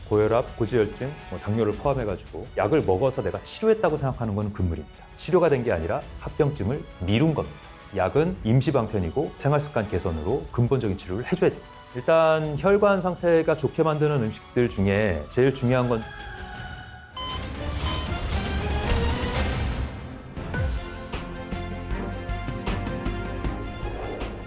고혈압, 고지혈증, 당뇨를 포함해가지고 약을 먹어서 내가 치료했다고 생각하는 건 금물입니다. 치료가 된 게 아니라 합병증을 미룬 겁니다. 약은 임시방편이고 생활습관 개선으로 근본적인 치료를 해줘야 됩니다. 일단 혈관 상태가 좋게 만드는 음식들 중에 제일 중요한 건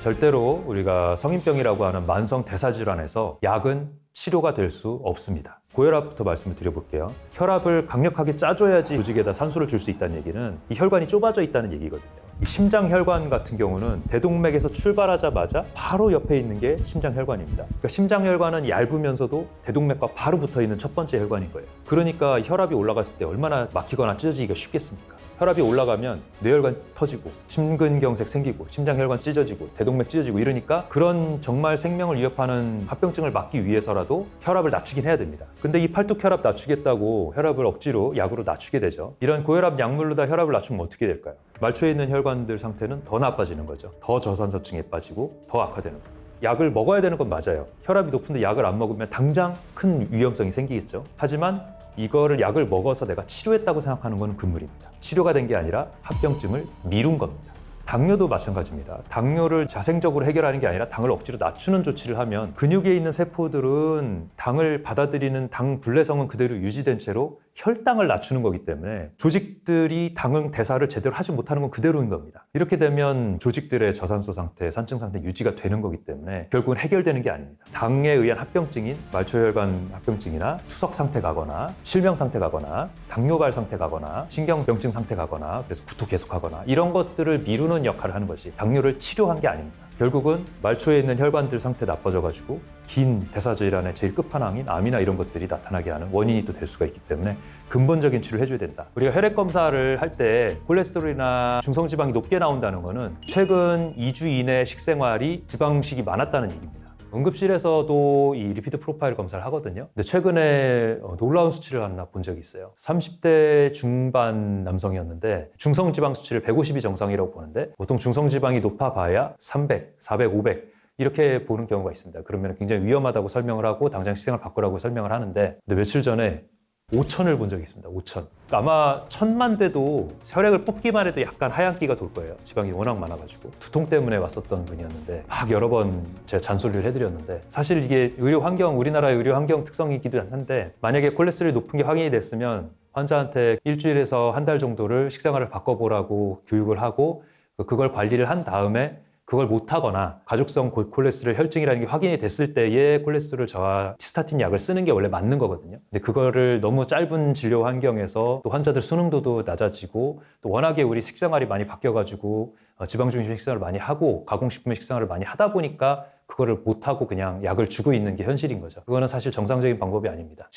절대로 우리가 성인병이라고 하는 만성 대사질환에서 약은 치료가 될 수 없습니다. 고혈압부터 말씀을 드려볼게요. 혈압을 강력하게 짜줘야지 조직에다 산소를 줄 수 있다는 얘기는 이 혈관이 좁아져 있다는 얘기거든요. 이 심장혈관 같은 경우는 대동맥에서 출발하자마자 바로 옆에 있는 게 심장혈관입니다. 그러니까 심장혈관은 얇으면서도 대동맥과 바로 붙어있는 첫 번째 혈관인 거예요. 그러니까 혈압이 올라갔을 때 얼마나 막히거나 찢어지기가 쉽겠습니까? 혈압이 올라가면 뇌혈관 터지고 심근경색 생기고 심장혈관 찢어지고 대동맥 찢어지고 이러니까 그런 정말 생명을 위협하는 합병증을 막기 위해서라도 혈압을 낮추긴 해야 됩니다. 근데 이 팔뚝혈압 낮추겠다고 혈압을 억지로 약으로 낮추게 되죠. 이런 고혈압 약물로 다 혈압을 낮추면 어떻게 될까요? 말초에 있는 혈관들 상태는 더 나빠지는 거죠. 더 저산소증에 빠지고 더 악화되는 거예요. 약을 먹어야 되는 건 맞아요. 혈압이 높은데 약을 안 먹으면 당장 큰 위험성이 생기겠죠. 하지만 이거를 약을 먹어서 내가 치료했다고 생각하는 건 금물입니다. 치료가 된 게 아니라 합병증을 미룬 겁니다. 당뇨도 마찬가지입니다. 당뇨를 자생적으로 해결하는 게 아니라 당을 억지로 낮추는 조치를 하면 근육에 있는 세포들은 당을 받아들이는 당 분래성은 그대로 유지된 채로 혈당을 낮추는 거기 때문에 조직들이 당은 대사를 제대로 하지 못하는 건 그대로인 겁니다. 이렇게 되면 조직들의 저산소 상태, 산증 상태 유지가 되는 거기 때문에 결국은 해결되는 게 아닙니다. 당에 의한 합병증인 말초혈관 합병증이나 투석 상태 가거나 실명 상태 가거나 당뇨발 상태 가거나 신경병증 상태 가거나 그래서 구토 계속하거나 이런 것들을 미루는 역할을 하는 것이 당뇨를 치료한 게 아닙니다. 결국은 말초에 있는 혈관들 상태 나빠져가지고 긴 대사질환의 제일 끝판왕인 암이나 이런 것들이 나타나게 하는 원인이 또 될 수가 있기 때문에 근본적인 치료를 해줘야 된다. 우리가 혈액 검사를 할 때 콜레스테롤이나 중성지방이 높게 나온다는 거는 최근 2주 이내 식생활이 지방식이 많았다는 얘기입니다. 응급실에서도 이 리피드 프로파일 검사를 하거든요. 근데 최근에 놀라운 수치를 하나 본 적이 있어요. 30대 중반 남성이었는데 중성지방 수치를 150이 정상이라고 보는데 보통 중성지방이 높아봐야 300, 400, 500 이렇게 보는 경우가 있습니다. 그러면 굉장히 위험하다고 설명을 하고 당장 식생활 바꾸라고 설명을 하는데 근데 며칠 전에 5천을 본 적이 있습니다. 5천. 아마 1,000만 돼도 혈액을 뽑기만 해도 약간 하얀기가 돌 거예요. 지방이 워낙 많아가지고. 두통 때문에 왔었던 분이었는데 막 여러 번 제가 잔소리를 해드렸는데 사실 이게 의료 환경, 우리나라의 의료 환경 특성이기도 한데 만약에 콜레스테롤이 높은 게 확인이 됐으면 환자한테 일주일에서 한 달 정도를 식생활을 바꿔보라고 교육을 하고 그걸 관리를 한 다음에 그걸 못하거나 가족성 콜레스테롤 혈증이라는 게 확인이 됐을 때에 콜레스테롤 저하 스타틴 약을 쓰는 게 원래 맞는 거거든요. 근데 그거를 너무 짧은 진료 환경에서 또 환자들 수능도도 낮아지고 또 워낙에 우리 식생활이 많이 바뀌어가지고 지방 중심 식생활을 많이 하고 가공식품의 식생활을 많이 하다 보니까 그거를 못하고 그냥 약을 주고 있는 게 현실인 거죠. 그거는 사실 정상적인 방법이 아닙니다.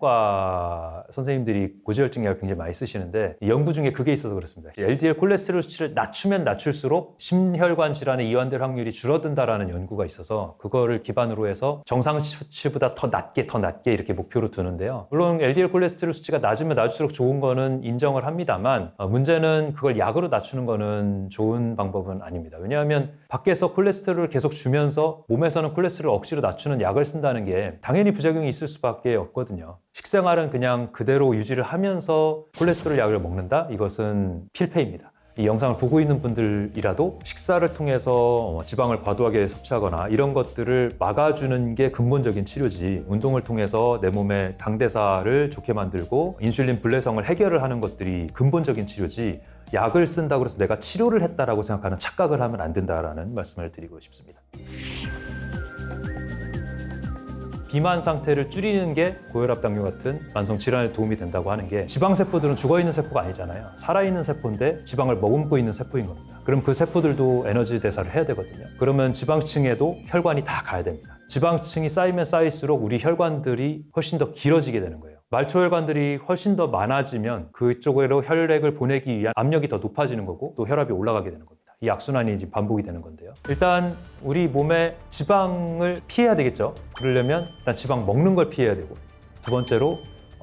심장내과 선생님들이 고지혈증 약을 굉장히 많이 쓰시는데 연구 중에 그게 있어서 그렇습니다. LDL 콜레스테롤 수치를 낮추면 낮출수록 심혈관 질환에 이완될 확률이 줄어든다라는 연구가 있어서 그거를 기반으로 해서 정상 수치보다 더 낮게 이렇게 목표로 두는데요. 물론 LDL 콜레스테롤 수치가 낮으면 낮을수록 좋은 거는 인정을 합니다만 문제는 그걸 약으로 낮추는 거는 좋은 방법은 아닙니다. 왜냐하면 밖에서 콜레스테롤을 계속 주면서 몸에서는 콜레스테롤을 억지로 낮추는 약을 쓴다는 게 당연히 부작용이 있을 수밖에 없거든요. 식생활은 그냥 그대로 유지를 하면서 콜레스테롤 약을 먹는다? 이것은 필패입니다. 이 영상을 보고 있는 분들이라도 식사를 통해서 지방을 과도하게 섭취하거나 이런 것들을 막아주는 게 근본적인 치료지 운동을 통해서 내 몸의 당대사를 좋게 만들고 인슐린 분래성을 해결을 하는 것들이 근본적인 치료지 약을 쓴다고 해서 내가 치료를 했다라고 생각하는 착각을 하면 안 된다라는 말씀을 드리고 싶습니다. 비만 상태를 줄이는 게 고혈압, 당뇨 같은 만성 질환에 도움이 된다고 하는 게 지방세포들은 죽어있는 세포가 아니잖아요. 살아있는 세포인데 지방을 머금고 있는 세포인 겁니다. 그럼 그 세포들도 에너지 대사를 해야 되거든요. 그러면 지방층에도 혈관이 다 가야 됩니다. 지방층이 쌓이면 쌓일수록 우리 혈관들이 훨씬 더 길어지게 되는 거예요. 말초혈관들이 훨씬 더 많아지면 그쪽으로 혈액을 보내기 위한 압력이 더 높아지는 거고 또 혈압이 올라가게 되는 겁니다. 이 악순환이 이제 반복이 되는 건데요. 일단 우리 몸에 지방을 피해야 되겠죠. 그러려면 일단 지방 먹는 걸 피해야 되고 두 번째로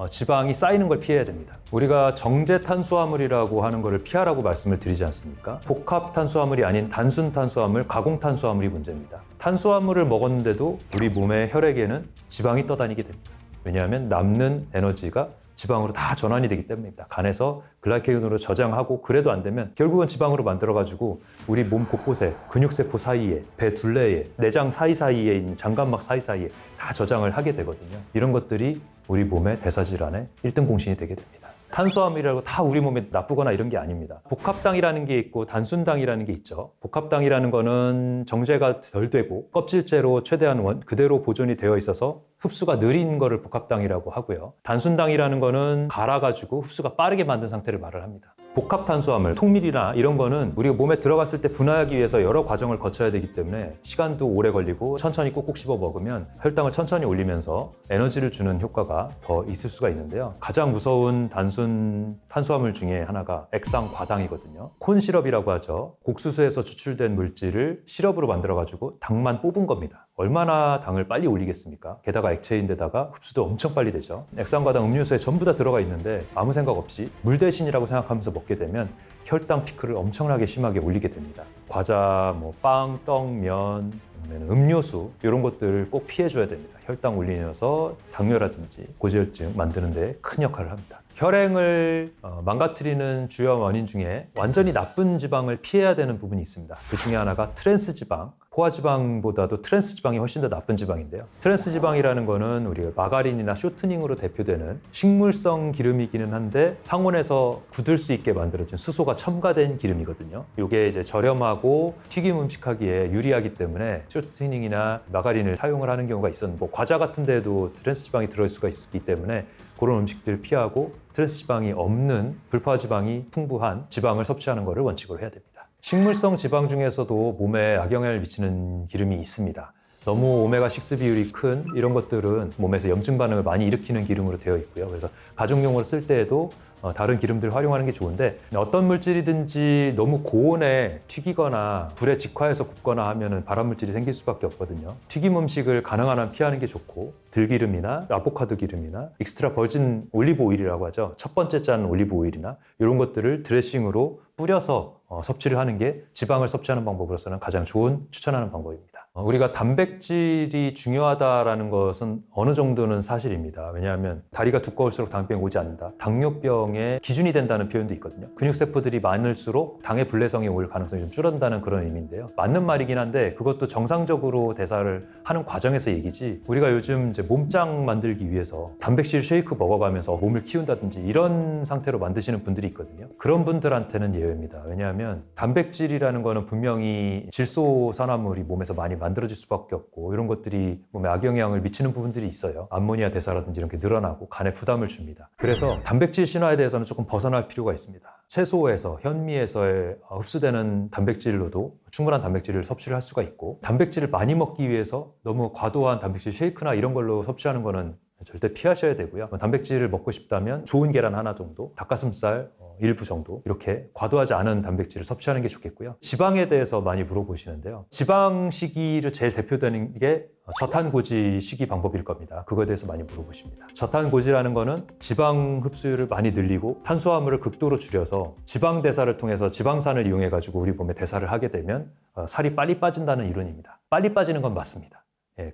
지방이 쌓이는 걸 피해야 됩니다. 우리가 정제 탄수화물이라고 하는 거를 피하라고 말씀을 드리지 않습니까? 복합 탄수화물이 아닌 단순 탄수화물, 가공 탄수화물이 문제입니다. 탄수화물을 먹었는데도 우리 몸의 혈액에는 지방이 떠다니게 됩니다. 왜냐하면 남는 에너지가 지방으로 다 전환이 되기 때문입니다. 간에서 글라이코겐으로 저장하고 그래도 안 되면 결국은 지방으로 만들어가지고 우리 몸 곳곳에 근육세포 사이에, 배 둘레에, 내장 사이사이에 있는 장관막 사이사이에 다 저장을 하게 되거든요. 이런 것들이 우리 몸의 대사질환의 1등 공신이 되게 됩니다. 탄수화물이라고 다 우리 몸에 나쁘거나 이런 게 아닙니다. 복합당이라는 게 있고 단순당이라는 게 있죠. 복합당이라는 거는 정제가 덜 되고 껍질째로 최대한 그대로 보존이 되어 있어서 흡수가 느린 거를 복합당이라고 하고요. 단순당이라는 거는 갈아가지고 흡수가 빠르게 만든 상태를 말을 합니다. 복합탄수화물, 통밀이나 이런 거는 우리가 몸에 들어갔을 때 분화하기 위해서 여러 과정을 거쳐야 되기 때문에 시간도 오래 걸리고 천천히 꼭꼭 씹어 먹으면 혈당을 천천히 올리면서 에너지를 주는 효과가 더 있을 수가 있는데요. 가장 무서운 단순 탄수화물 중에 하나가 액상과당이거든요. 콘시럽이라고 하죠. 옥수수에서 추출된 물질을 시럽으로 만들어가지고 당만 뽑은 겁니다. 얼마나 당을 빨리 올리겠습니까? 게다가 액체인데다가 흡수도 엄청 빨리 되죠. 액상과당 음료수에 전부 다 들어가 있는데 아무 생각 없이 물 대신이라고 생각하면서 먹게 되면 혈당 피크를 엄청나게 심하게 올리게 됩니다. 과자, 빵, 떡, 면, 음료수 이런 것들 꼭 피해줘야 됩니다. 혈당 올리면서 당뇨라든지 고지혈증 만드는 데 큰 역할을 합니다. 혈행을 망가뜨리는 주요 원인 중에 완전히 나쁜 지방을 피해야 되는 부분이 있습니다. 그 중에 하나가 트랜스 지방. 포화지방보다도 트랜스 지방이 훨씬 더 나쁜 지방인데요. 트랜스 지방이라는 거는 우리가 마가린이나 쇼트닝으로 대표되는 식물성 기름이기는 한데 상온에서 굳을 수 있게 만들어진 수소가 첨가된 기름이거든요. 이게 이제 저렴하고 튀김 음식하기에 유리하기 때문에 쇼트닝이나 마가린을 사용을 하는 경우가 있었는데 과자 같은 데에도 트랜스 지방이 들어있을 수가 있기 때문에 그런 음식들 피하고 트랜스 지방이 없는 불포화지방이 풍부한 지방을 섭취하는 것을 원칙으로 해야 됩니다. 식물성 지방 중에서도 몸에 악영향을 미치는 기름이 있습니다. 너무 오메가6 비율이 큰 이런 것들은 몸에서 염증 반응을 많이 일으키는 기름으로 되어 있고요. 그래서 가정용으로 쓸 때에도 다른 기름들을 활용하는 게 좋은데 어떤 물질이든지 너무 고온에 튀기거나 불에 직화해서 굽거나 하면 발암물질이 생길 수밖에 없거든요. 튀김 음식을 가능한 한 피하는 게 좋고 들기름이나 아보카도 기름이나 익스트라 버진 올리브 오일이라고 하죠. 첫 번째 짠 올리브 오일이나 이런 것들을 드레싱으로 뿌려서 섭취를 하는 게 지방을 섭취하는 방법으로서는 가장 좋은 추천하는 방법입니다. 우리가 단백질이 중요하다는 것은 어느 정도는 사실입니다. 왜냐하면 다리가 두꺼울수록 당뇨병이 오지 않는다. 당뇨병의 기준이 된다는 표현도 있거든요. 근육세포들이 많을수록 당의 불내성이 올 가능성이 좀 줄어든다는 그런 의미인데요. 맞는 말이긴 한데 그것도 정상적으로 대사를 하는 과정에서 얘기지 우리가 요즘 이제 몸짱 만들기 위해서 단백질 쉐이크 먹어가면서 몸을 키운다든지 이런 상태로 만드시는 분들이 있거든요. 그런 분들한테는 예외입니다. 왜냐하면 단백질이라는 거는 분명히 질소산화물이 몸에서 많이 만들어질 수밖에 없고 이런 것들이 몸에 악영향을 미치는 부분들이 있어요. 암모니아 대사라든지 이런 게 늘어나고 간에 부담을 줍니다. 그래서 단백질 신화에 대해서는 조금 벗어날 필요가 있습니다. 채소에서, 현미에서 흡수되는 단백질로도 충분한 단백질을 섭취를 할 수가 있고 단백질을 많이 먹기 위해서 너무 과도한 단백질 쉐이크나 이런 걸로 섭취하는 거는 절대 피하셔야 되고요. 단백질을 먹고 싶다면 좋은 계란 하나 정도, 닭가슴살 일부 정도 이렇게 과도하지 않은 단백질을 섭취하는 게 좋겠고요. 지방에 대해서 많이 물어보시는데요. 지방 식이로 제일 대표되는 게 저탄고지 식이 방법일 겁니다. 그거에 대해서 많이 물어보십니다. 저탄고지라는 거는 지방 흡수율을 많이 늘리고 탄수화물을 극도로 줄여서 지방 대사를 통해서 지방산을 이용해 가지고 우리 몸에 대사를 하게 되면 살이 빨리 빠진다는 이론입니다. 빨리 빠지는 건 맞습니다.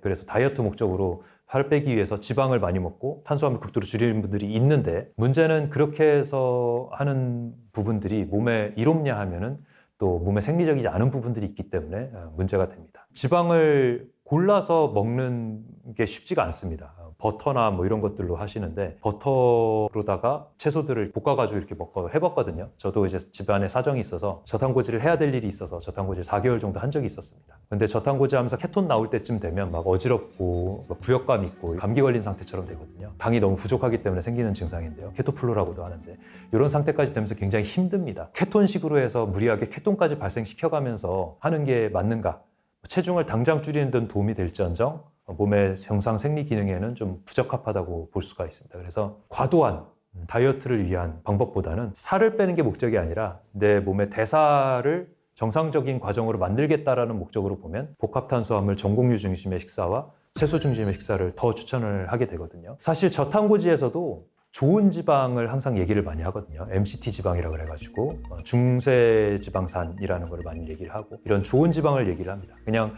그래서 다이어트 목적으로 살 빼기 위해서 지방을 많이 먹고 탄수화물 극도로 줄이는 분들이 있는데 문제는 그렇게 해서 하는 부분들이 몸에 이롭냐 하면은 또 몸에 생리적이지 않은 부분들이 있기 때문에 문제가 됩니다. 지방을 골라서 먹는 게 쉽지가 않습니다. 버터나 이런 것들로 하시는데 버터로다가 채소들을 볶아가지고 이렇게 해봤거든요. 저도 이제 집안에 사정이 있어서 저탄고지를 해야 될 일이 있어서 저탄고지를 4개월 정도 한 적이 있었습니다. 근데 저탄고지 하면서 케톤 나올 때쯤 되면 막 어지럽고 부역감 있고 감기 걸린 상태처럼 되거든요. 당이 너무 부족하기 때문에 생기는 증상인데요. 케토플루라고도 하는데 이런 상태까지 되면서 굉장히 힘듭니다. 케톤식으로 해서 무리하게 케톤까지 발생시켜가면서 하는 게 맞는가? 체중을 당장 줄이는 데는 도움이 될지언정 몸의 정상 생리 기능에는 좀 부적합하다고 볼 수가 있습니다. 그래서 과도한 다이어트를 위한 방법보다는 살을 빼는 게 목적이 아니라 내 몸의 대사를 정상적인 과정으로 만들겠다라는 목적으로 보면 복합탄수화물 전공유 중심의 식사와 채소 중심의 식사를 더 추천을 하게 되거든요. 사실 저탄고지에서도 좋은 지방을 항상 얘기를 많이 하거든요. MCT 지방이라고 그래가지고 중쇄지방산이라는 걸 많이 얘기를 하고 이런 좋은 지방을 얘기를 합니다. 그냥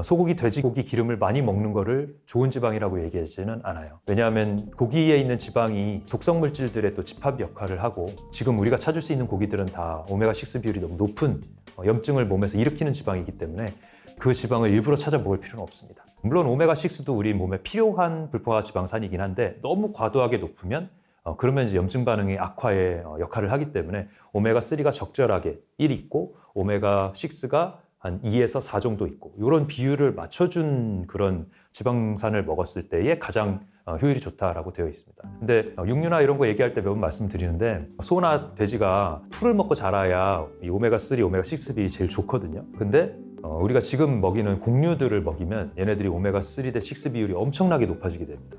소고기, 돼지고기 기름을 많이 먹는 거를 좋은 지방이라고 얘기하지는 않아요. 왜냐하면 고기에 있는 지방이 독성 물질들의 또 집합 역할을 하고 지금 우리가 찾을 수 있는 고기들은 다 오메가6 비율이 너무 높은 염증을 몸에서 일으키는 지방이기 때문에 그 지방을 일부러 찾아 먹을 필요는 없습니다. 물론 오메가6도 우리 몸에 필요한 불포화 지방산이긴 한데 너무 과도하게 높으면 그러면 이제 염증 반응의 악화에 역할을 하기 때문에 오메가3가 적절하게 1 있고 오메가6가 한 2에서 4 정도 있고 이런 비율을 맞춰준 그런 지방산을 먹었을 때에 가장 효율이 좋다라고 되어 있습니다. 근데 육류나 이런 거 얘기할 때 몇 번 말씀드리는데 소나 돼지가 풀을 먹고 자라야 이 오메가3, 오메가6 비율이 제일 좋거든요. 근데 우리가 지금 먹이는 곡류들을 먹이면 얘네들이 오메가3 대 6 비율이 엄청나게 높아지게 됩니다.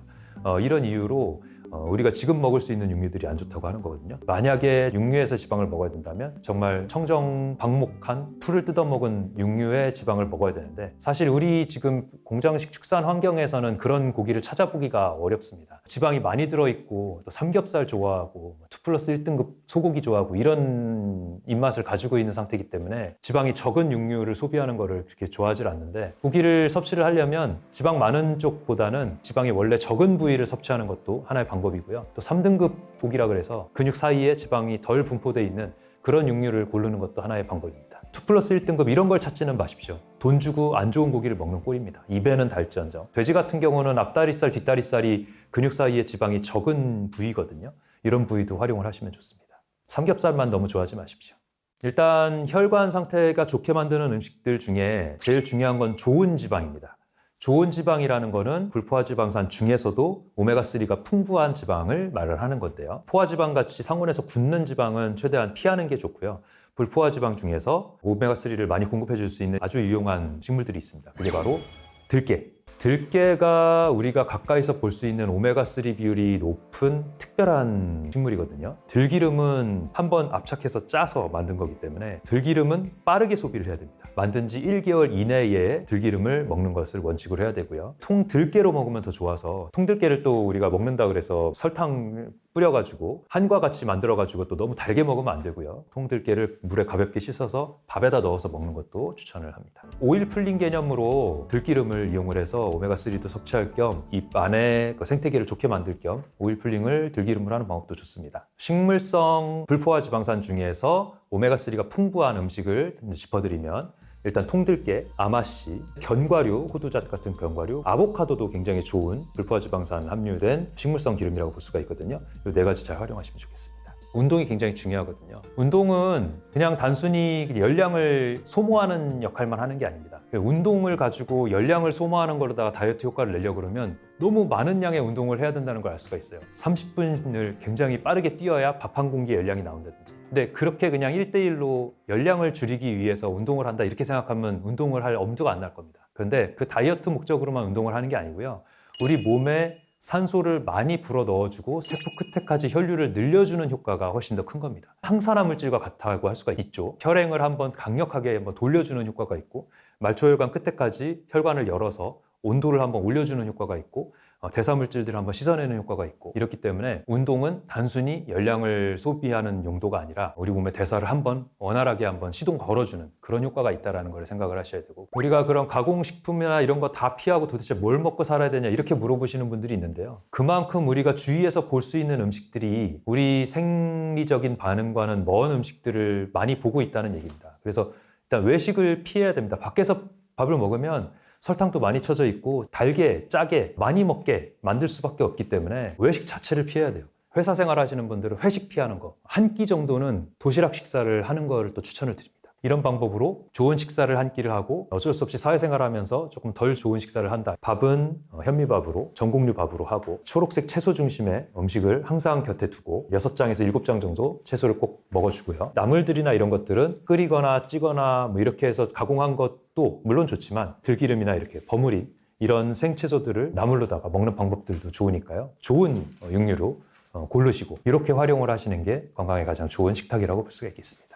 이런 이유로 우리가 지금 먹을 수 있는 육류들이 안 좋다고 하는 거거든요. 만약에 육류에서 지방을 먹어야 된다면 정말 청정방목한 풀을 뜯어먹은 육류의 지방을 먹어야 되는데 사실 우리 지금 공장식 축산 환경에서는 그런 고기를 찾아보기가 어렵습니다. 지방이 많이 들어있고 또 삼겹살 좋아하고 2+1 등급 소고기 좋아하고 이런 입맛을 가지고 있는 상태이기 때문에 지방이 적은 육류를 소비하는 거를 그렇게 좋아하지 않는데 고기를 섭취를 하려면 지방 많은 쪽보다는 지방이 원래 적은 부위를 섭취하는 것도 하나의 방법이고요. 또 3등급 고기라 그래서 근육 사이에 지방이 덜 분포되어 있는 그런 육류를 고르는 것도 하나의 방법입니다. 2+1 등급 이런 걸 찾지는 마십시오. 돈 주고 안 좋은 고기를 먹는 꼴입니다. 입에는 달지언정. 돼지 같은 경우는 앞다리살, 뒷다리살이 근육 사이에 지방이 적은 부위거든요. 이런 부위도 활용을 하시면 좋습니다. 삼겹살만 너무 좋아하지 마십시오. 일단 혈관 상태가 좋게 만드는 음식들 중에 제일 중요한 건 좋은 지방입니다. 좋은 지방이라는 거는 불포화지방산 중에서도 오메가3가 풍부한 지방을 말을 하는 건데요. 포화지방 같이 상온에서 굳는 지방은 최대한 피하는 게 좋고요. 불포화지방 중에서 오메가3를 많이 공급해 줄 수 있는 아주 유용한 식물들이 있습니다. 그게 바로 들깨. 들깨가 우리가 가까이서 볼 수 있는 오메가3 비율이 높은 특별한 식물이거든요. 들기름은 한번 압착해서 짜서 만든 거기 때문에 들기름은 빠르게 소비를 해야 됩니다. 만든 지 1개월 이내에 들기름을 먹는 것을 원칙으로 해야 되고요. 통들깨로 먹으면 더 좋아서 통들깨를 또 우리가 먹는다 그래서 설탕 뿌려가지고 한과 같이 만들어가지고 또 너무 달게 먹으면 안 되고요. 통들깨를 물에 가볍게 씻어서 밥에다 넣어서 먹는 것도 추천을 합니다. 오일 풀링 개념으로 들기름을 이용을 해서 오메가3도 섭취할 겸 입 안에 생태계를 좋게 만들 겸 오일 풀링을 들기름으로 하는 방법도 좋습니다. 식물성 불포화 지방산 중에서 오메가3가 풍부한 음식을 짚어드리면 일단 통들깨, 아마씨, 견과류, 호두잣 같은 견과류, 아보카도도 굉장히 좋은 불포화지방산 함유된 식물성 기름이라고 볼 수가 있거든요. 이 4가지 잘 활용하시면 좋겠습니다. 운동이 굉장히 중요하거든요. 운동은 그냥 단순히 열량을 소모하는 역할만 하는 게 아닙니다. 운동을 가지고 열량을 소모하는 거로다가 다이어트 효과를 내려고 그러면 너무 많은 양의 운동을 해야 된다는 걸 알 수가 있어요. 30분을 굉장히 빠르게 뛰어야 밥 한 공기의 열량이 나온다든지. 근데 그렇게 그냥 1대1로 열량을 줄이기 위해서 운동을 한다 이렇게 생각하면 운동을 할 엄두가 안 날 겁니다. 그런데 그 다이어트 목적으로만 운동을 하는 게 아니고요. 우리 몸에 산소를 많이 불어 넣어주고 세포 끝에까지 혈류를 늘려주는 효과가 훨씬 더 큰 겁니다. 항산화 물질과 같다고 할 수가 있죠. 혈행을 한번 강력하게 한번 돌려주는 효과가 있고 말초혈관 끝에까지 혈관을 열어서 온도를 한번 올려주는 효과가 있고 대사물질들을 한번 씻어내는 효과가 있고 이렇기 때문에 운동은 단순히 열량을 소비하는 용도가 아니라 우리 몸의 대사를 한번 원활하게 한번 시동 걸어주는 그런 효과가 있다는 걸 생각을 하셔야 되고 우리가 그런 가공식품이나 이런 거 다 피하고 도대체 뭘 먹고 살아야 되냐 이렇게 물어보시는 분들이 있는데요. 그만큼 우리가 주위에서 볼 수 있는 음식들이 우리 생리적인 반응과는 먼 음식들을 많이 보고 있다는 얘기입니다. 그래서 일단 외식을 피해야 됩니다. 밖에서 밥을 먹으면 설탕도 많이 쳐져 있고 달게, 짜게, 많이 먹게 만들 수밖에 없기 때문에 외식 자체를 피해야 돼요. 회사 생활 하시는 분들은 회식 피하는 거, 한 끼 정도는 도시락 식사를 하는 걸 또 추천을 드립니다. 이런 방법으로 좋은 식사를 한 끼를 하고 어쩔 수 없이 사회생활하면서 조금 덜 좋은 식사를 한다. 밥은 현미밥으로, 전곡류 밥으로 하고 초록색 채소 중심의 음식을 항상 곁에 두고 6장에서 7장 정도 채소를 꼭 먹어주고요. 나물들이나 이런 것들은 끓이거나 찌거나 뭐 이렇게 해서 가공한 것도 물론 좋지만 들기름이나 이렇게 버무린 이런 생채소들을 나물로다가 먹는 방법들도 좋으니까요. 좋은 육류로 고르시고 이렇게 활용을 하시는 게 건강에 가장 좋은 식탁이라고 볼 수가 있겠습니다.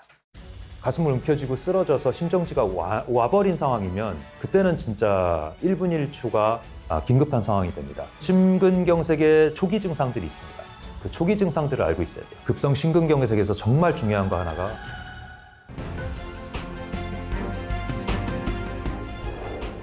가슴을 움켜쥐고 쓰러져서 심정지가 와버린 상황이면 그때는 진짜 1분 1초가 긴급한 상황이 됩니다. 심근경색의 초기 증상들이 있습니다. 그 초기 증상들을 알고 있어야 돼요. 급성 심근경색에서 정말 중요한 거 하나가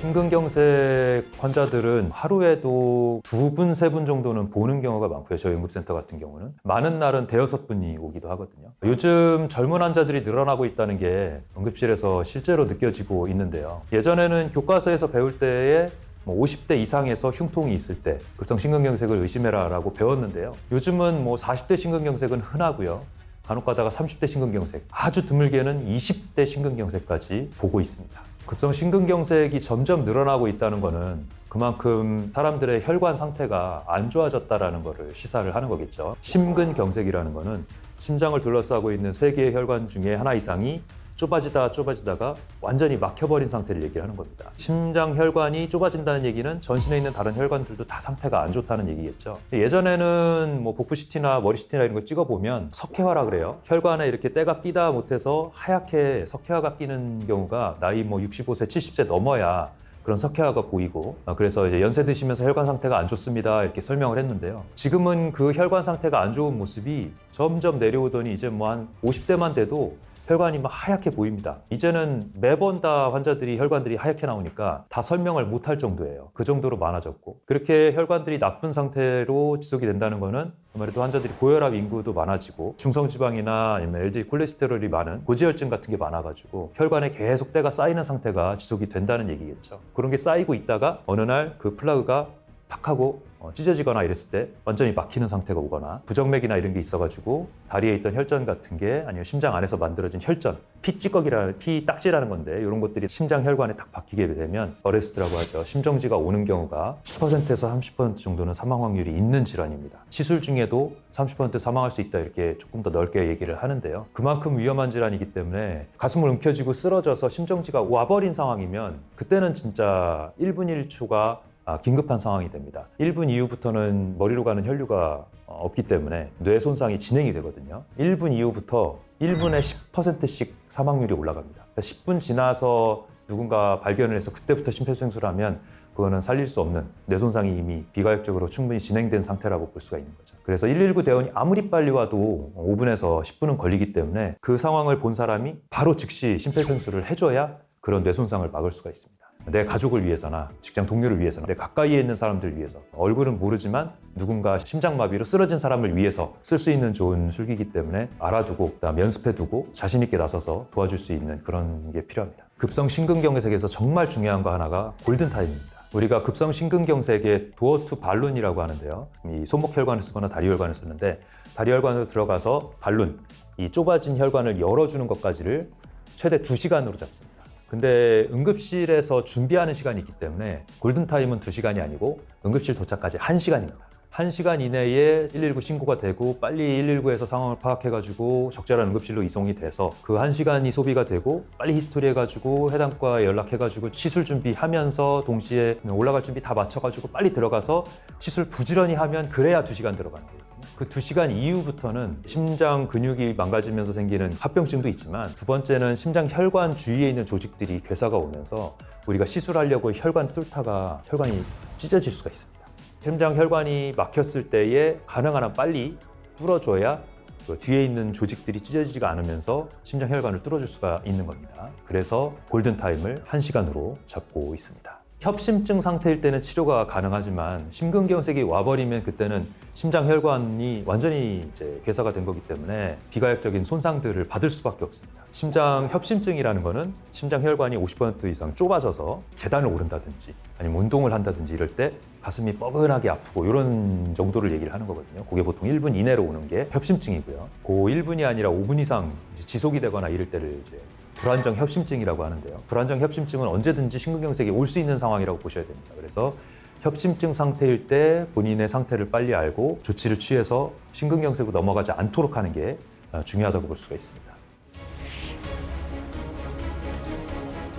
심근경색 환자들은 하루에도 2분, 3분 정도는 보는 경우가 많고요. 저희 응급센터 같은 경우는. 많은 날은 대여섯 분이 오기도 하거든요. 요즘 젊은 환자들이 늘어나고 있다는 게 응급실에서 실제로 느껴지고 있는데요. 예전에는 교과서에서 배울 때에 50대 이상에서 흉통이 있을 때 급성 심근경색을 의심해라라고 배웠는데요. 요즘은 40대 심근경색은 흔하고요. 간혹 가다가 30대 심근경색, 아주 드물게는 20대 심근경색까지 보고 있습니다. 급성 심근경색이 점점 늘어나고 있다는 것은 그만큼 사람들의 혈관 상태가 안 좋아졌다는 것을 시사를 하는 거겠죠. 심근경색이라는 것은 심장을 둘러싸고 있는 3개의 혈관 중에 하나 이상이 좁아지다가 완전히 막혀버린 상태를 얘기하는 겁니다. 심장 혈관이 좁아진다는 얘기는 전신에 있는 다른 혈관들도 다 상태가 안 좋다는 얘기겠죠. 예전에는 복부 CT나 머리 CT나 이런 거 찍어보면 석회화라 그래요. 혈관에 이렇게 때가 끼다 못해서 하얗게 석회화가 끼는 경우가 나이 65세, 70세 넘어야 그런 석회화가 보이고, 그래서 이제 연세 드시면서 혈관 상태가 안 좋습니다 이렇게 설명을 했는데요. 지금은 그 혈관 상태가 안 좋은 모습이 점점 내려오더니 이제 한 50대만 돼도 혈관이 하얗게 보입니다. 이제는 매번 다 환자들이 혈관들이 하얗게 나오니까 다 설명을 못할 정도예요. 그 정도로 많아졌고, 그렇게 혈관들이 나쁜 상태로 지속이 된다는 거는 아무래도 환자들이 고혈압 인구도 많아지고 중성지방이나 아니면 LDL 콜레스테롤이 많은 고지혈증 같은 게 많아가지고 혈관에 계속 때가 쌓이는 상태가 지속이 된다는 얘기겠죠. 그런 게 쌓이고 있다가 어느 날 그 플라그가 팍 하고 찢어지거나 이랬을 때 완전히 막히는 상태가 오거나 부정맥이나 이런 게 있어가지고 다리에 있던 혈전 같은 게 아니면 심장 안에서 만들어진 혈전, 피 딱지라는 건데 이런 것들이 심장 혈관에 딱 박히게 되면 어레스트라고 하죠. 심정지가 오는 경우가 10%에서 30% 정도는 사망 확률이 있는 질환입니다. 시술 중에도 30% 사망할 수 있다 이렇게 조금 더 넓게 얘기를 하는데요. 그만큼 위험한 질환이기 때문에 가슴을 움켜쥐고 쓰러져서 심정지가 와버린 상황이면 그때는 진짜 1분 1초가 긴급한 상황이 됩니다. 1분 이후부터는 머리로 가는 혈류가 없기 때문에 뇌 손상이 진행이 되거든요. 1분 이후부터 1분에 10%씩 사망률이 올라갑니다. 10분 지나서 누군가 발견을 해서 그때부터 심폐소생술을 하면 그거는 살릴 수 없는 뇌 손상이 이미 비가역적으로 충분히 진행된 상태라고 볼 수가 있는 거죠. 그래서 119 대원이 아무리 빨리 와도 5분에서 10분은 걸리기 때문에 그 상황을 본 사람이 바로 즉시 심폐소생술을 해줘야 그런 뇌 손상을 막을 수가 있습니다. 내 가족을 위해서나 직장 동료를 위해서나 내 가까이에 있는 사람들을 위해서, 얼굴은 모르지만 누군가 심장마비로 쓰러진 사람을 위해서 쓸 수 있는 좋은 술기이기 때문에 알아두고 그다음 연습해두고 자신 있게 나서서 도와줄 수 있는 그런 게 필요합니다. 급성 심근경색에서 정말 중요한 거 하나가 골든타임입니다. 우리가 급성 심근경색의 도어 투 발룬이라고 하는데요. 이 손목 혈관을 쓰거나 다리 혈관을 쓰는데 다리 혈관으로 들어가서 발룬, 이 좁아진 혈관을 열어주는 것까지를 최대 2시간으로 잡습니다. 근데 응급실에서 준비하는 시간이 있기 때문에 골든타임은 2시간이 아니고 응급실 도착까지 1시간입니다. 1시간 이내에 119 신고가 되고 빨리 119에서 상황을 파악해가지고 적절한 응급실로 이송이 돼서 그 1시간이 소비가 되고 빨리 히스토리 해가지고 해당 과에 연락해가지고 시술 준비하면서 동시에 올라갈 준비 다 맞춰가지고 빨리 들어가서 시술 부지런히 하면 그래야 2시간 들어가는 거예요. 그 2시간 이후부터는 심장 근육이 망가지면서 생기는 합병증도 있지만, 두 번째는 심장 혈관 주위에 있는 조직들이 괴사가 오면서 우리가 시술하려고 혈관 뚫다가 혈관이 찢어질 수가 있습니다. 심장 혈관이 막혔을 때에 가능한 한 빨리 뚫어줘야 그 뒤에 있는 조직들이 찢어지지가 않으면서 심장 혈관을 뚫어줄 수가 있는 겁니다. 그래서 골든타임을 1시간으로 잡고 있습니다. 협심증 상태일 때는 치료가 가능하지만 심근경색이 와버리면 그때는 심장 혈관이 완전히 이제 괴사가 된 거기 때문에 비가역적인 손상들을 받을 수밖에 없습니다. 심장 협심증이라는 거는 심장 혈관이 50% 이상 좁아져서 계단을 오른다든지 아니면 운동을 한다든지 이럴 때 가슴이 뻐근하게 아프고 이런 정도를 얘기를 하는 거거든요. 그게 보통 1분 이내로 오는 게 협심증이고요. 그 1분이 아니라 5분 이상 지속이 되거나 이럴 때를 이제 불안정 협심증이라고 하는데요. 불안정 협심증은 언제든지 심근경색이 올 수 있는 상황이라고 보셔야 됩니다. 그래서 협심증 상태일 때 본인의 상태를 빨리 알고 조치를 취해서 심근경색으로 넘어가지 않도록 하는 게 중요하다고 볼 수가 있습니다.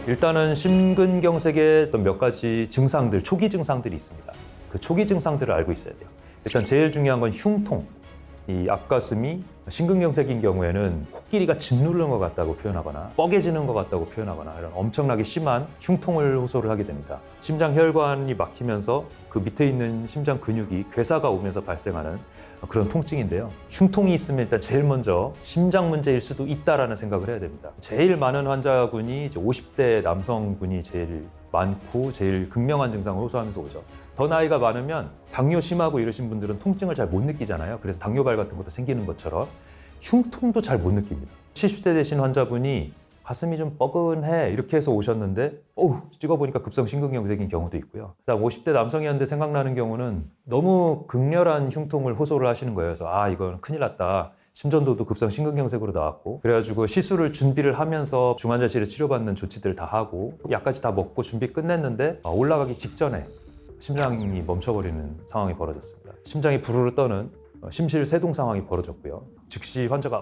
일단은 심근경색의 어떤 몇 가지 증상들, 초기 증상들이 있습니다. 그 초기 증상들을 알고 있어야 돼요. 일단 제일 중요한 건 흉통. 이 앞가슴이 심근경색인 경우에는 코끼리가 짓누르는 것 같다고 표현하거나 뻐개지는 것 같다고 표현하거나 이런 엄청나게 심한 흉통을 호소를 하게 됩니다. 심장 혈관이 막히면서 그 밑에 있는 심장 근육이 괴사가 오면서 발생하는 그런 통증인데요. 흉통이 있으면 일단 제일 먼저 심장 문제일 수도 있다라는 생각을 해야 됩니다. 제일 많은 환자군이 이제 50대 남성분이 제일 많고 제일 극명한 증상을 호소하면서 오죠. 더 나이가 많으면 당뇨 심하고 이러신 분들은 통증을 잘 못 느끼잖아요. 그래서 당뇨발 같은 것도 생기는 것처럼 흉통도 잘 못 느낍니다. 70세 되신 환자분이 가슴이 좀 뻐근해 이렇게 해서 오셨는데 찍어보니까 급성 심근경색인 경우도 있고요. 그다음 50대 남성이었는데 생각나는 경우는 너무 극렬한 흉통을 호소를 하시는 거예요. 그래서 이건 큰일 났다. 심전도도 급성 심근경색으로 나왔고 그래가지고 시술을 준비를 하면서 중환자실에서 치료받는 조치들 다 하고 약까지 다 먹고 준비 끝냈는데 올라가기 직전에 심장이 멈춰버리는 상황이 벌어졌습니다. 심장이 부르르 떠는 심실세동 상황이 벌어졌고요. 즉시 환자가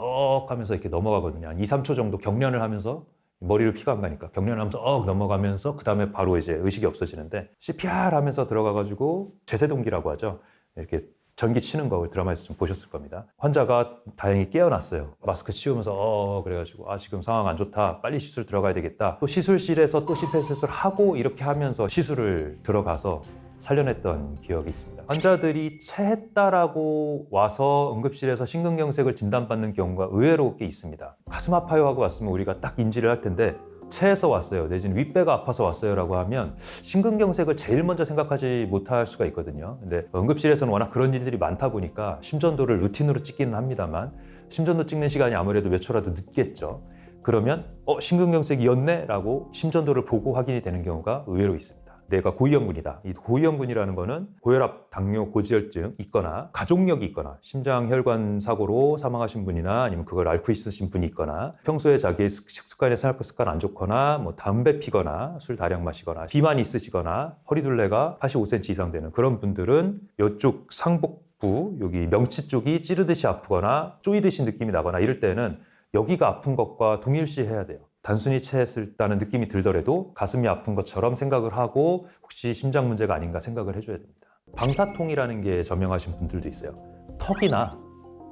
하면서 이렇게 넘어가거든요. 한 2, 3초 정도 경련을 하면서 머리로 피가 안 가니까 경련을 하면서 넘어가면서 그 다음에 바로 이제 의식이 없어지는데 CPR 하면서 들어가가지고 제세동기라고 하죠. 이렇게 전기 치는 거 드라마에서 좀 보셨을 겁니다. 환자가 다행히 깨어났어요. 마스크 씌우면서 그래가지고 지금 상황 안 좋다. 빨리 시술 들어가야 되겠다. 또 시술실에서 또 심폐소생술을 하고 이렇게 하면서 시술을 들어가서 살려냈던 기억이 있습니다. 환자들이 체했다라고 와서 응급실에서 심근경색을 진단받는 경우가 의외로 꽤 있습니다. 가슴 아파요 하고 왔으면 우리가 딱 인지를 할 텐데 체해서 왔어요. 내지는 윗배가 아파서 왔어요 라고 하면 심근경색을 제일 먼저 생각하지 못할 수가 있거든요. 근데 응급실에서는 워낙 그런 일들이 많다 보니까 심전도를 루틴으로 찍기는 합니다만 심전도 찍는 시간이 아무래도 몇 초라도 늦겠죠. 그러면 심근경색이었네 라고 심전도를 보고 확인이 되는 경우가 의외로 있습니다. 내가 고위험군이다. 이 고위험군이라는 거는 고혈압, 당뇨, 고지혈증 있거나 가족력이 있거나 심장혈관 사고로 사망하신 분이나 아니면 그걸 앓고 있으신 분이 있거나 평소에 자기의 식습관이나 생활 습관 안 좋거나 담배 피거나 술 다량 마시거나 비만이 있으시거나 허리둘레가 85cm 이상 되는 그런 분들은 이쪽 상복부 여기 명치 쪽이 찌르듯이 아프거나 쪼이듯이 느낌이 나거나 이럴 때는 여기가 아픈 것과 동일시해야 돼요. 단순히 체했다는 느낌이 들더라도 가슴이 아픈 것처럼 생각을 하고 혹시 심장 문제가 아닌가 생각을 해줘야 됩니다. 방사통이라는 게 저명하신 분들도 있어요. 턱이나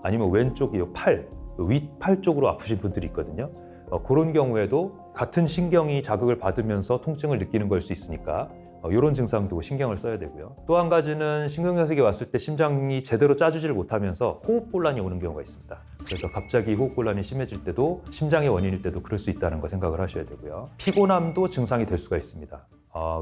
아니면 왼쪽 윗팔 쪽으로 아프신 분들이 있거든요. 그런 경우에도 같은 신경이 자극을 받으면서 통증을 느끼는 걸 수 있으니까 이런 증상도 신경을 써야 되고요. 또 한 가지는 심근경색이 왔을 때 심장이 제대로 짜주지를 못하면서 호흡곤란이 오는 경우가 있습니다. 그래서 갑자기 호흡곤란이 심해질 때도 심장의 원인일 때도 그럴 수 있다는 거 생각을 하셔야 되고요. 피곤함도 증상이 될 수가 있습니다.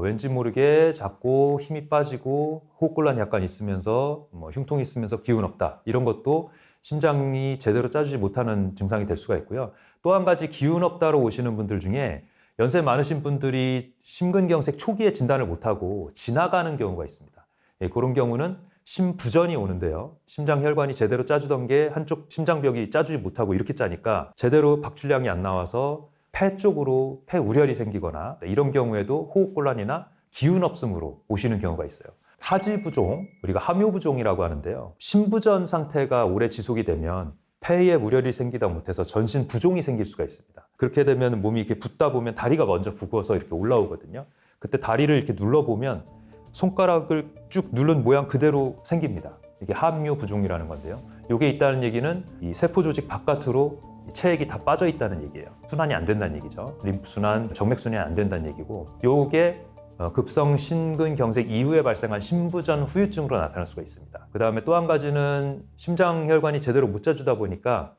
왠지 모르게 자꾸 힘이 빠지고 호흡곤란이 약간 있으면서 흉통이 있으면서 기운 없다 이런 것도 심장이 제대로 짜주지 못하는 증상이 될 수가 있고요. 또 한 가지 기운 없다로 오시는 분들 중에 연세 많으신 분들이 심근경색 초기에 진단을 못하고 지나가는 경우가 있습니다. 그런 경우는 심부전이 오는데요. 심장 혈관이 제대로 짜주던 게 한쪽 심장벽이 짜주지 못하고 이렇게 짜니까 제대로 박출량이 안 나와서 폐 쪽으로 폐우열이 생기거나 이런 경우에도 호흡곤란이나 기운 없음으로 오시는 경우가 있어요. 하지부종, 우리가 함유부종이라고 하는데요. 심부전 상태가 오래 지속이 되면 폐에 우열이 생기다 못해서 전신 부종이 생길 수가 있습니다. 그렇게 되면 몸이 이렇게 붓다 보면 다리가 먼저 붓고서 이렇게 올라오거든요. 그때 다리를 이렇게 눌러보면 손가락을 쭉 누른 모양 그대로 생깁니다. 이게 함유부종이라는 건데요. 이게 있다는 얘기는 이 세포 조직 바깥으로 체액이 다 빠져 있다는 얘기예요. 순환이 안 된다는 얘기죠. 림프순환, 정맥순환이 안 된다는 얘기고 이게 급성 심근경색 이후에 발생한 심부전 후유증으로 나타날 수가 있습니다. 그 다음에 또 한 가지는 심장혈관이 제대로 못 짜주다 보니까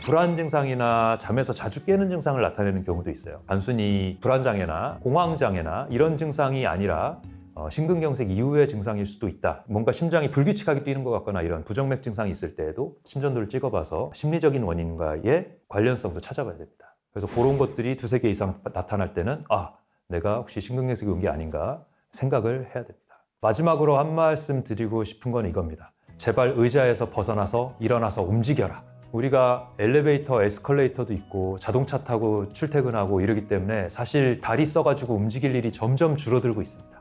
불안 증상이나 잠에서 자주 깨는 증상을 나타내는 경우도 있어요. 단순히 불안장애나 공황장애나 이런 증상이 아니라 심근경색 이후의 증상일 수도 있다. 뭔가 심장이 불규칙하게 뛰는 것 같거나 이런 부정맥 증상이 있을 때에도 심전도를 찍어봐서 심리적인 원인과의 관련성도 찾아봐야 됩니다. 그래서 그런 것들이 2-3개 이상 나타날 때는 내가 혹시 심근경색이 온 게 아닌가 생각을 해야 됩니다. 마지막으로 한 말씀 드리고 싶은 건 이겁니다. 제발 의자에서 벗어나서 일어나서 움직여라. 우리가 엘리베이터, 에스컬레이터도 있고 자동차 타고 출퇴근하고 이러기 때문에 사실 다리 써가지고 움직일 일이 점점 줄어들고 있습니다.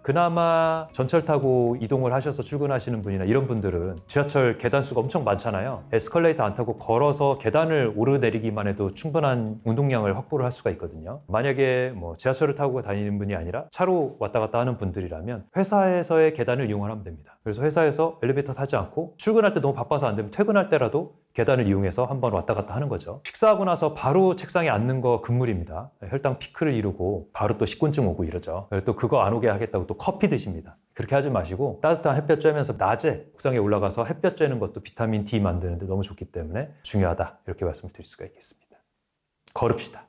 그나마 전철 타고 이동을 하셔서 출근하시는 분이나 이런 분들은 지하철 계단수가 엄청 많잖아요. 에스컬레이터 안 타고 걸어서 계단을 오르내리기만 해도 충분한 운동량을 확보를 할 수가 있거든요. 만약에 지하철을 타고 다니는 분이 아니라 차로 왔다 갔다 하는 분들이라면 회사에서의 계단을 이용하면 됩니다. 그래서 회사에서 엘리베이터 타지 않고 출근할 때 너무 바빠서 안 되면 퇴근할 때라도 계단을 이용해서 한번 왔다 갔다 하는 거죠. 식사하고 나서 바로 책상에 앉는 거 금물입니다. 혈당 피크를 이루고 바로 또 식곤증 오고 이러죠. 또 그거 안 오게 하겠다고 또 커피 드십니다. 그렇게 하지 마시고 따뜻한 햇볕 쬐면서 낮에 옥상에 올라가서 햇볕 쬐는 것도 비타민 D 만드는데 너무 좋기 때문에 중요하다. 이렇게 말씀을 드릴 수가 있겠습니다. 걸읍시다.